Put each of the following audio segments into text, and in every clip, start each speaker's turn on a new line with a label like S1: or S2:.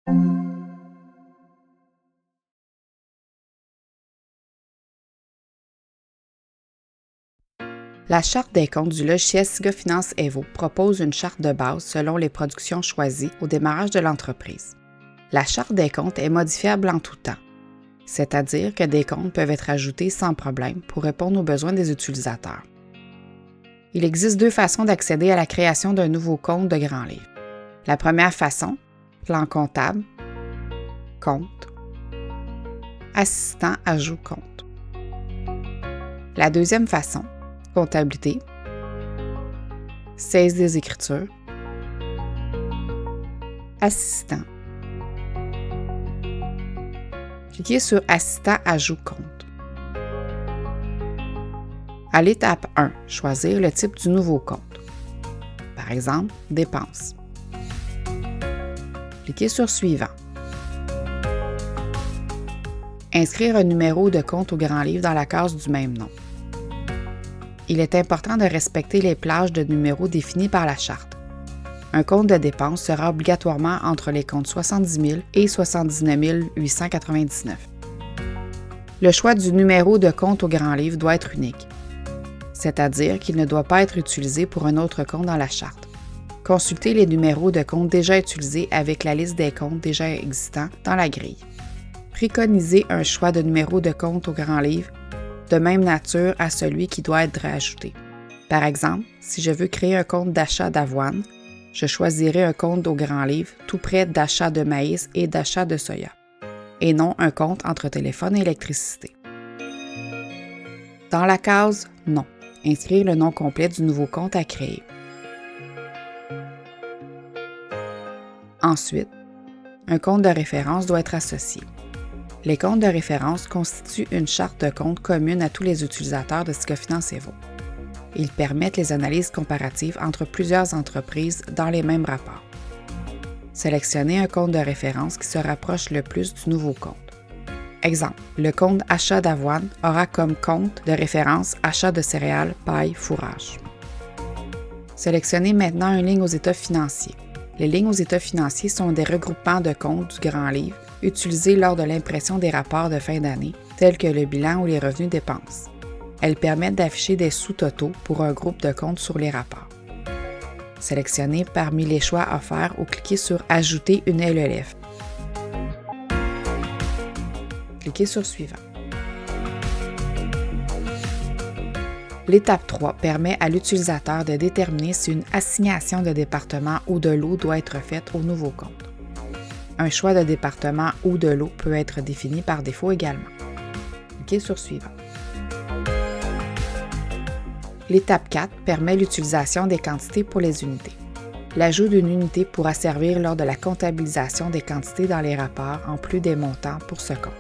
S1: La charte des comptes du logiciel SIGA Evo propose une charte de base selon les productions choisies au démarrage de l'entreprise. La charte des comptes est modifiable en tout temps, c'est-à-dire que des comptes peuvent être ajoutés sans problème pour répondre aux besoins des utilisateurs. Il existe deux façons d'accéder à la création d'un nouveau compte de Grand Livre. La première façon, plan comptable, compte, assistant ajout compte. La deuxième façon, comptabilité, saisie des écritures, assistant. Cliquez sur Assistant ajout compte. À l'étape 1, choisir le type du nouveau compte. Par exemple, dépenses. Cliquez sur Suivant. Inscrire un numéro de compte au Grand Livre dans la case du même nom. Il est important de respecter les plages de numéros définis par la charte. Un compte de dépenses sera obligatoirement entre les comptes 70 000 et 79 899. Le choix du numéro de compte au Grand Livre doit être unique, c'est-à-dire qu'il ne doit pas être utilisé pour un autre compte dans la charte. Consultez les numéros de compte déjà utilisés avec la liste des comptes déjà existants dans la grille. Préconisez un choix de numéro de compte au Grand Livre de même nature à celui qui doit être rajouté. Par exemple, si je veux créer un compte d'achat d'avoine, je choisirai un compte au Grand Livre tout près d'achat de maïs et d'achat de soya, et non un compte entre téléphone et électricité. Dans la case « Non », inscrire le nom complet du nouveau compte à créer. Ensuite, un compte de référence doit être associé. Les comptes de référence constituent une charte de compte commune à tous les utilisateurs de SIGA Evo. Ils permettent les analyses comparatives entre plusieurs entreprises dans les mêmes rapports. Sélectionnez un compte de référence qui se rapproche le plus du nouveau compte. Exemple, le compte achat d'avoine aura comme compte de référence achat de céréales, paille, fourrage. Sélectionnez maintenant une ligne aux états financiers. Les lignes aux états financiers sont des regroupements de comptes du Grand Livre utilisés lors de l'impression des rapports de fin d'année, tels que le bilan ou les revenus dépenses. Elles permettent d'afficher des sous-totaux pour un groupe de comptes sur les rapports. Sélectionnez parmi les choix offerts ou cliquez sur « Ajouter une LELF ». Cliquez sur « Suivant ». L'étape 3 permet à l'utilisateur de déterminer si une assignation de département ou de lot doit être faite au nouveau compte. Un choix de département ou de lot peut être défini par défaut également. Cliquez sur « Suivant ». L'étape 4 permet l'utilisation des quantités pour les unités. L'ajout d'une unité pourra servir lors de la comptabilisation des quantités dans les rapports en plus des montants pour ce compte.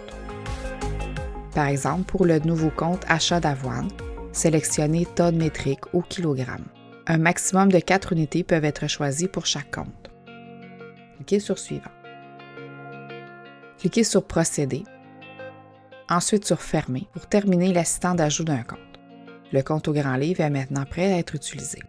S1: Par exemple, pour le nouveau compte achat d'avoine, sélectionnez tonnes métriques ou kilogrammes. Un maximum de 4 unités peuvent être choisies pour chaque compte. Cliquez sur « Suivant ». Cliquez sur « Procéder », ensuite sur « Fermer » pour terminer l'assistant d'ajout d'un compte. Le compte au Grand Livre est maintenant prêt à être utilisé.